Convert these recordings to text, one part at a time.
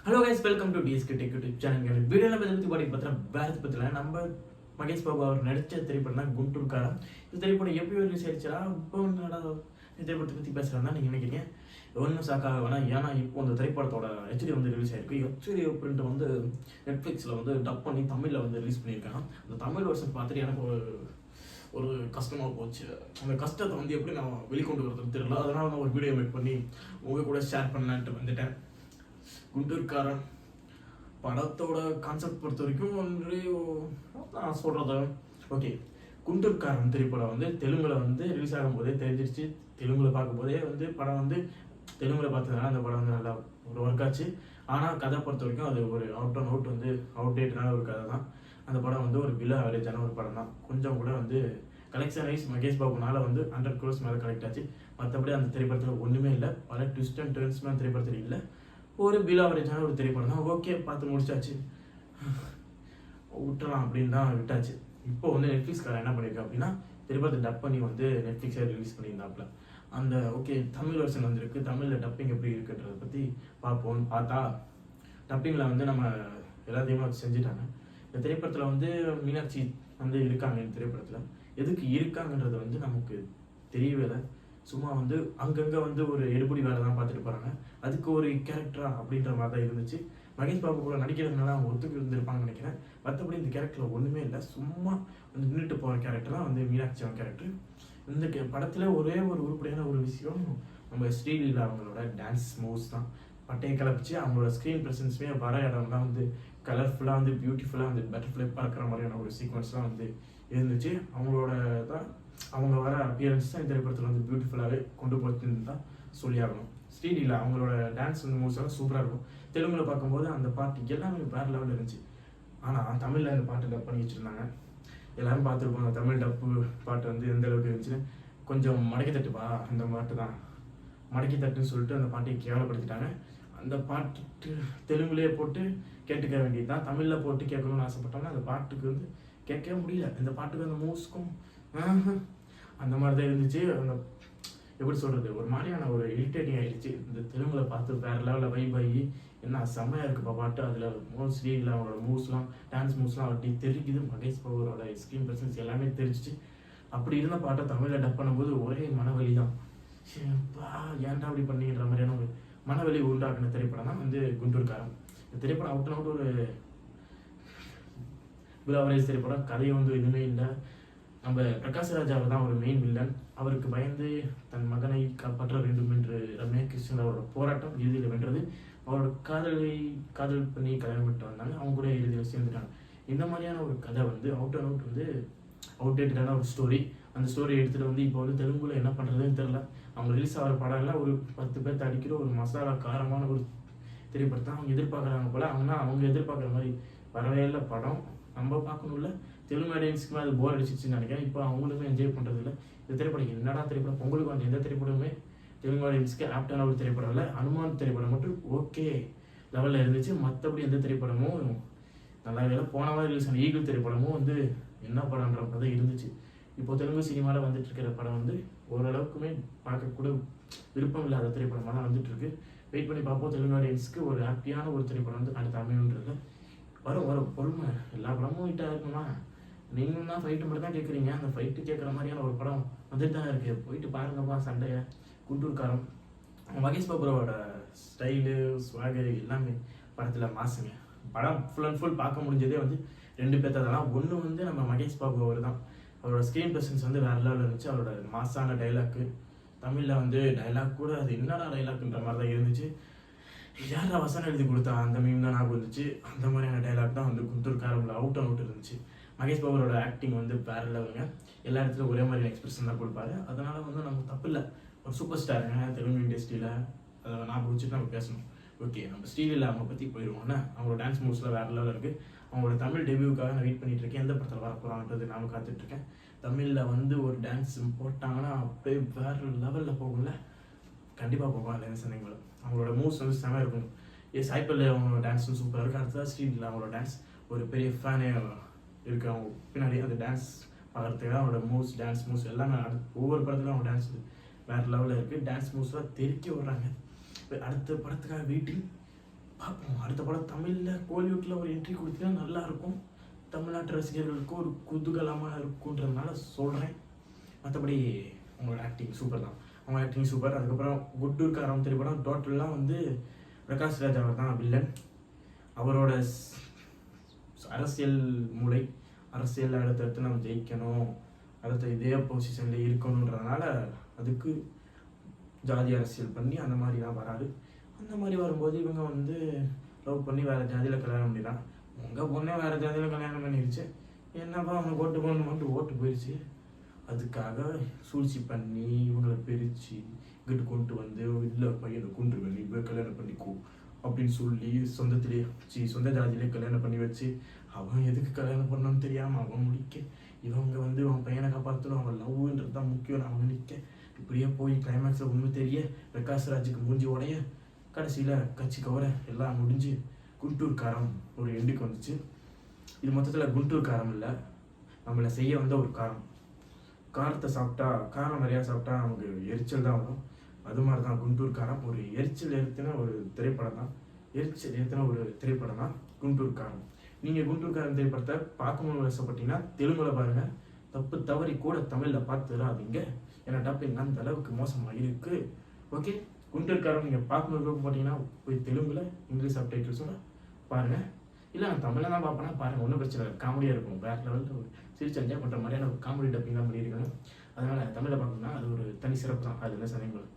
Hello guys, welcome to TSK tech YouTube channel. வீடியோவில் பற்றி வேறு பற்றில நம்ம மகேஷ் பாபு அவர் நடித்த திரைப்படம் தான் குண்டூர்காரன். இந்த திரைப்படம் எப்படி ரிலீஸ் ஆயிடுச்சா? இப்போ இந்த திரைப்படத்தை பற்றி பேசுகிறேன் தான் நீங்கள் நினைக்கிறீங்க. ஒன்றும் சாக்காக வேணாம். ஏன்னா இப்போ அந்த திரைப்படத்தோட ஹெச்டி வந்து ரிலீஸ் ஆயிருக்கு. ஹெச்டி பிரிண்ட் வந்து நெட்ஃப்ளிக்ஸில் வந்து டப் பண்ணி தமிழில் வந்து ரிலீஸ் பண்ணியிருக்காங்க. அந்த தமிழ் வருஷன் பார்த்துட்டு எனக்கு ஒரு கஷ்டமாக போச்சு. அந்த கஷ்டத்தை வந்து எப்படி நான் வெளிக்கொண்டு வரதுன்னு தெரியல. அதனால நான் ஒரு வீடியோ மேக் பண்ணி உங்கள் கூட ஷேர் பண்ணலான்ட்டு வந்துட்டேன். குண்டூர்காரன் படத்தோட கான்செப்ட் பொறுத்த வரைக்கும் வந்து நான் சொல்கிறது ஓகே. குண்டூர்காரன் திரைப்படம் வந்து தெலுங்கில் வந்து ரிலீஸ் ஆகும்போதே தெரிஞ்சிருச்சு. தெலுங்கில் பார்க்கும்போதே வந்து படம் வந்து தெலுங்கில் பார்த்ததுனால அந்த படம் வந்து நல்லா ஒரு ஒர்க் ஆச்சு. ஆனால் கதை பொறுத்த வரைக்கும் அது ஒரு அவுட் வந்து அவுடேட்டான ஒரு கதை தான். அந்த படம் வந்து ஒரு பிலோ ஆவரேஜான ஒரு படம் தான். கொஞ்சம் கூட வந்து கலெக்ஷன் வைஸ் மகேஷ் பாபுனால வந்து 100 crores மேலே கலெக்ட் ஆச்சு. மற்றபடி அந்த திரைப்படத்தில் ஒன்றுமே இல்லை. பல ட்விஸ்ட் அண்ட் டர்ன்ஸ்மே அந்த திரைப்படத்தில் இல்லை. ஒரு பிலோ ஆவரேஜான ஒரு திரைப்படம் தான். ஓகே, பார்த்து முடிச்சாச்சு, விட்டுலாம் அப்படின்னு தான் விட்டாச்சு. இப்போ வந்து நெட்ஃப்ளிக்ஸ்காரன் என்ன பண்ணியிருக்கா அப்படின்னா, திரைப்படத்தை டப் பண்ணி வந்து நெட்ஃப்ளிக்ஸில் ரிலீஸ் பண்ணியிருந்தாப்புல. அந்த ஓகே தமிழ் வெர்ஷன் வந்துருக்கு. தமிழில் டப்பிங் எப்படி இருக்குன்றதை பற்றி பார்ப்போம்னு பார்த்தா, டப்பிங்கில் வந்து நம்ம எல்லாத்தையுமே வச்சு செஞ்சுட்டாங்க. இந்த திரைப்படத்தில் வந்து மீனாட்சி வந்து இருக்காங்க. இந்த திரைப்படத்தில் எதுக்கு இருக்காங்கன்றது வந்து நமக்கு தெரியவே இல்லை. சும்மா வந்து அங்கங்கே வந்து ஒரு எடுபடி வேலை தான் பார்த்துட்டு போகிறாங்க. அதுக்கு ஒரு கேரக்டரா அப்படின்ற மாதிரி தான் இருந்துச்சு. மகேஷ் பாபு கூட நடிக்கிறதுனால அவங்க ஒத்துக்கு இருந்திருப்பாங்கன்னு நினைக்கிறேன். மற்றபடி இந்த கேரக்டரில் ஒன்றுமே இல்லை. சும்மா வந்து நின்றுட்டு போகிற கேரக்டர் தான் வந்து மீனாட்சியோட கேரக்டர். இந்த படத்தில் ஒரே ஒரு உருப்படியான ஒரு விஷயம் நம்ம ஸ்ரீலீலா அவங்களோட டான்ஸ் மூவ்ஸ் தான். பட்டையை கிளப்பிச்சு அவங்களோட ஸ்க்ரீன் ப்ரெசன்ஸுமே வர இடம்லாம் வந்து கலர்ஃபுல்லாக வந்து பியூட்டிஃபுல்லாக வந்து பட்டர்ஃப்ளை பார்க்குற மாதிரியான ஒரு சீக்வன்ஸ்லாம் வந்து இருந்துச்சு. அவங்களோட தான் அவங்க வர அப்பியரன்ஸ் தான் இந்த திரைப்படத்தில் வந்து பியூட்டிஃபுல்லாகவே கொண்டு போச்சுன்னு தான் சொல்லி ஆகணும். ஸ்ரீலீலா அவங்களோட டான்ஸ் வந்து மூவ்ஸ் எல்லாம் சூப்பராக இருக்கும். தெலுங்கில் பார்க்கும்போது அந்த பாட்டு எல்லாமே வேறு லெவலில் இருந்துச்சு. ஆனால் தமிழில் அந்த பாட்டு டப் பண்ணி வச்சுருந்தாங்க. எல்லாரும் பார்த்துருப்போம். அந்த தமிழ் டப்பு பாட்டு வந்து எந்த அளவுக்கு இருந்துச்சுன்னு. கொஞ்சம் மடக்கி தட்டுப்பா அந்த பாட்டு தான், மடக்கி தட்டுன்னு சொல்லிட்டு அந்த பாட்டையை கேவலப்படுத்திட்டாங்க. அந்த பாட்டு தெலுங்குலேயே போட்டு கேட்டுக்க வேண்டியது தான். தமிழில் போட்டு கேட்கணும்னு ஆசைப்பட்டோம்னா அந்த பாட்டுக்கு வந்து கேட்கவே முடியல. இந்த பாட்டுக்கு அந்த மூவ்ஸ்க்கும் அந்த மாதிரி தான் இருந்துச்சு. அந்த எப்படி சொல்கிறது, ஒரு மாதிரியான ஒரு இரிட்டேட்டிங் ஆகிடுச்சு. இந்த தெலுங்கில் பார்த்து வேறு லெவலில் வைப் ஆகி என்ன செம்மையாக இருக்குப்பா பாட்டு. அதில் மோஸ்ட்லி இல்லை அவங்களோட மூவ்ஸ்லாம் டான்ஸ் மூவ்ஸ்லாம் அப்படி தெரிக்குது. மகேஷ் பாபுரோட ஸ்க்ரீன் ப்ரெசன்ஸ் எல்லாமே தெரிஞ்சிச்சு. அப்படி இருந்த பாட்டை தமிழில் டப் பண்ணும்போது ஒரே மனவலி தான். ஏன்டா அப்படி பண்ணிக்கிற மாதிரியான ஒரு மனவலி உண்டாக்குன திரைப்படம் தான் வந்து குண்டூர்காரன். இந்த திரைப்படம் அவுட் ஒரு பிலோ ஆவரேஜ் திரைப்படம். கதையை வந்து எதுவுமே இல்லை. நம்ம பிரகாஷ்ராஜ் அவர் தான் ஒரு மெயின் வில்லன். அவருக்கு பயந்து தன் மகனை காப்பாற்ற வேண்டும் என்று ரம்யா கிருஷ்ணன் அவரோட போராட்டம் இறுதியில் வென்றது. அவரோட காதல் பண்ணி கல்யாணம் பண்ணிட்டு வந்தாங்க. அவங்க கூட இறுதியில் சேர்ந்துட்டாங்க. இந்த மாதிரியான ஒரு கதை வந்து அவுட் வந்து அவுடேட்டடான ஒரு ஸ்டோரி. அந்த ஸ்டோரி எடுத்துகிட்டு வந்து இப்போ வந்து தெலுங்குல என்ன பண்ணுறதுன்னு தெரில. அவங்க ரிலீஸ் ஆகிற படம்லாம் ஒரு 10 பேர்த்து அடிக்கிற ஒரு மசாலா காரமான ஒரு திரைப்படத்தை அவங்க எதிர்பார்க்குறாங்க போல். அவங்க எதிர்பார்க்குற மாதிரி வரவே இல்லை படம். நம்ம பார்க்கணும்ல. தெலுங்கு ஆடியன்ஸுக்குமே அது போர் அடிச்சிச்சுன்னு நினைக்கிறேன். இப்போ அவங்களுமே என்ஜாய் பண்ணுறது இல்லை. இந்த திரைப்படம் என்னடா திரைப்படம், பொங்கலுக்கு வந்து எந்த திரைப்படமே தெலுங்கு ஆடியன்ஸுக்கு ஆப்டான ஒரு திரைப்படம் இல்லை. அனுமான் திரைப்படம் மட்டும் ஓகே லெவலில் இருந்துச்சு. மற்றபடி எந்த திரைப்படமும் நல்லா இல்லை. போன மாதிரி ரிலீஸ் ஆன ஈகிள் திரைப்படமும் வந்து என்ன படம்ன்ற மாதிரி இருந்துச்சு. இப்போ தெலுங்கு சினிமாவில் வந்துட்டு இருக்கிற படம் வந்து ஓரளவுக்குமே பார்க்கக்கூட விருப்பம் இல்லாத திரைப்படமாக தான் வந்துட்டுருக்கு. வெயிட் பண்ணி பார்ப்போம். தெலுங்கு ஆடியன்ஸுக்கு ஒரு ஹாப்பியான ஒரு திரைப்படம் வந்து அடுத்த அமையுன்றது வரும் பொறுமை. எல்லா படமும் ஹிட்டாக இருக்குமா? நீங்களும் தான் ஃபைட்டு மட்டும் தான் கேட்குறீங்க. அந்த ஃபைட்டு கேட்குற மாதிரியான ஒரு படம் வந்துட்டு தான் இருக்குது. போயிட்டு பாருங்கப்பா சண்டையை. குண்டூர்காரன் மகேஷ் பாபுரோட ஸ்டைலு ஸ்வாகு எல்லாமே படத்தில் மாசுங்க. படம் ஃபுல் அண்ட் ஃபுல் பார்க்க முடிஞ்சதே வந்து 2 பேர்த்ததான். ஒன்று வந்து நம்ம மகேஷ் பாபு அவர் தான். அவரோட ஸ்க்ரீன் ப்ரெசன்ஸ் வந்து வேறு லெவலில் இருந்துச்சு. அவரோட மாசான டைலாக்கு தமிழில் வந்து டைலாக் கூட அது என்னடா டைலாக்ன்ற மாதிரி தான் இருந்துச்சு. யாரா வசனம் எழுதி கொடுத்தா அந்த மீம் தான் ஞாபகம் இருந்துச்சு. அந்த மாதிரியான டைலாக் தான் வந்து குண்டூர்காரன்ல அவுட் இருந்துச்சு. மகேஷ் பாபுரோட ஆக்டிங் வந்து வேறு லெவலுங்க. எல்லா இடத்துலையும் ஒரே மாதிரி எக்ஸ்பிரஷன் தான் கொடுப்பாரு. அதனால வந்து நமக்கு தப்பு இல்லை. ஒரு சூப்பர் ஸ்டாருங்க தெலுங்கு இண்டஸ்ட்ரியில். அதை ஞாபகம் வச்சுட்டு நம்ம பேசணும். ஓகே, நம்ம ஸ்ரீலீலா அவங்க பற்றி போயிடுவோம்னா, அவங்களோட டான்ஸ் மூவ்ஸ்லாம் வேறு லெவலில் இருக்குது. அவங்களோட தமிழ் டெபியூக்காக நான் வெயிட் பண்ணிட்டு இருக்கேன். எந்த படத்தில் வர போகிறாங்கன்றது நானும் காத்துட்ருக்கேன். தமிழில் வந்து ஒரு டான்ஸ் போட்டாங்கன்னா அப்படியே வேறு லெவலில் போகும்ல. கண்டிப்பாக போகும். இல்லை சொன்னீங்களும் அவங்களோட மூவ்ஸ் வந்து செமையாக இருக்கும். சாய்பல்ல அவங்களோட டான்ஸும் சூப்பராக இருக்குது. அடுத்ததாக ஸ்ரீலீலா அவங்களோட டான்ஸ் ஒரு பெரிய ஃபேனே இருக்குது. அவங்க பின்னாடி அந்த டான்ஸ் பார்க்குறதுக்காக அவங்களோட டான்ஸ் மூவ்ஸ் எல்லாமே ஒவ்வொரு படத்துலையும் அவங்க டான்ஸ் வேறு லெவலில் இருக்குது. டான்ஸ் மூவ்ஸ்லாம் தெறிக்க விட்றாங்க. அடுத்த படத்துக்காக வெயிட்டிங். பார்ப்போம். அடுத்த படம் தமிழில் கோலிவுட்டில் ஒரு என்ட்ரி கொடுத்தீங்கன்னா நல்லாயிருக்கும். தமிழ்நாட்டு ரசிகர்களுக்கு ஒரு குதூகலமாக இருக்குன்றதுனால சொல்கிறேன். மற்றபடி அவங்களோட ஆக்டிங் சூப்பர் தான். அவங்க ஆக்டிங் சூப்பர். அதுக்கப்புறம் குட்டூர்காரம் திரைப்படம் டோட்டலாக வந்து பிரகாஷ் ராஜ் அவர் தான் வில்லன். அவரோட அரசியல் மூளை, அரசியல் அடுத்தடுத்து நம்ம ஜெயிக்கணும், அடுத்த இதே பொசிஷனில் இருக்கணுன்றதுனால அதுக்கு ஜாதி அரசியல் பண்ணி அந்த மாதிரிலாம் வராது. அந்த மாதிரி வரும்போது இவங்க வந்து லவ் பண்ணி வேறு ஜாதியில் கல்யாணம் பண்ணிடுறான். உங்கள் பொண்ணே வேறு ஜாதியில் கல்யாணம் பண்ணிடுச்சு, என்னப்பா அவங்க ஓட்டு போகணும் மட்டும் ஓட்டு போயிடுச்சு. அதுக்காக சூழ்ச்சி பண்ணி இவங்களை பிரித்து இங்கிட்டு கொண்டு வந்து இல்லை பையனை கொண்டு வந்து இப்போ கல்யாணம் பண்ணிக்கோ அப்படின்னு சொல்லி சொந்த ஜாதியிலே கல்யாணம் பண்ணி வச்சு அவன் எதுக்கு கல்யாணம் பண்ணணும்னு தெரியாமல் அவன் முடிக்க, இவங்க வந்து அவன் பையனை காப்பாற்றணும், அவன் லவ்ன்றது தான் முக்கியம் அவன் நிற்க. இப்படியே போய் கிளைமேக்ஸில் உண்மை தெரிய பிரகாஷ் ராஜுக்கு மூஞ்சி உடைய கடைசியில் கட்சி கவர எல்லாம் முடிஞ்சு குண்டூர்காரம் ஒரு எண்டுக்கு வந்துச்சு. இது மொத்தத்தில் குண்டூர்காரம் இல்லை, நம்மளை செய்ய வந்த ஒரு காரம். காரத்தை சாப்பிட்டா, காரம் நிறையா சாப்பிட்டா நமக்கு எரிச்சல் தான் வரும். அது மாதிரி தான் குண்டூர்காரம் ஒரு எரிச்சல் ஏற்றின ஒரு திரைப்படம் தான் குண்டூர்காரம். நீங்கள் குண்டூர்காரம் திரைப்படத்தை பார்க்கணும்னு ஆசைப்பட்டீங்கன்னா தெலுங்குல பாருங்கள். தப்பு தவறி கூட தமிழில் பார்த்துடாதீங்க, ஏன்னா டப்பிங் அந்த அளவுக்கு மோசமாக இருக்குது. ஓகே, குண்டூர்காரம் நீங்கள் பார்க்கணும் போட்டிங்கன்னா போய் தெலுங்குல இங்கிலீஷ் சப்டைட்டில்ஸோட பாருங்கள். இல்லை நான் தமிழில் தான் பார்ப்பேன்னா பாருங்கள், ஒன்றும் பிரச்சனை இல்லை, காமெடியாக இருக்கும். வேறு லெவலில் ஒரு சிரிச்சு என்ஜாய் பண்ணுற மாதிரியான ஒரு காமெடி டப்பிங் தான் பண்ணியிருக்காங்க. அதனால் தமிழில் பார்க்கணும்னா அது ஒரு தனி சிறப்பு தான், அது என்ன சந்தேகம்.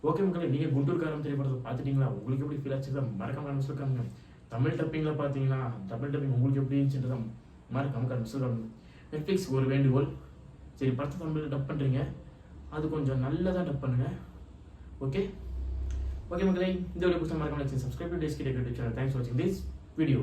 ஓகே மக்களே, நீங்கள் குண்டூர்காரம் திரைப்படத்தை பார்த்துட்டீங்களா? உங்களுக்கு எப்படி ஃபீல் ஆச்சு மறக்காம சொல்லிருக்காங்க. தமிழ் டப்பிங்கில் பார்த்தீங்கன்னா தமிழ் டப்பிங் உங்களுக்கு எப்படி இருந்துச்சுன்றதை மறக்காம சொல்லுவாங்க. நெட்ஃப்ளிக்ஸ் ஒரு வேண்டுகோள், சரி படத்தை தமிழில் டப் பண்ணுறீங்க, அது கொஞ்சம் நல்லதாக டப் பண்ணுங்கள். ஓகே மக்களே, இந்த வீடியோ பிடிச்சா மறக்காம subscribe to Tasky Tech YouTube channel. Thanks for வாட்சிங் திஸ் வீடியோ.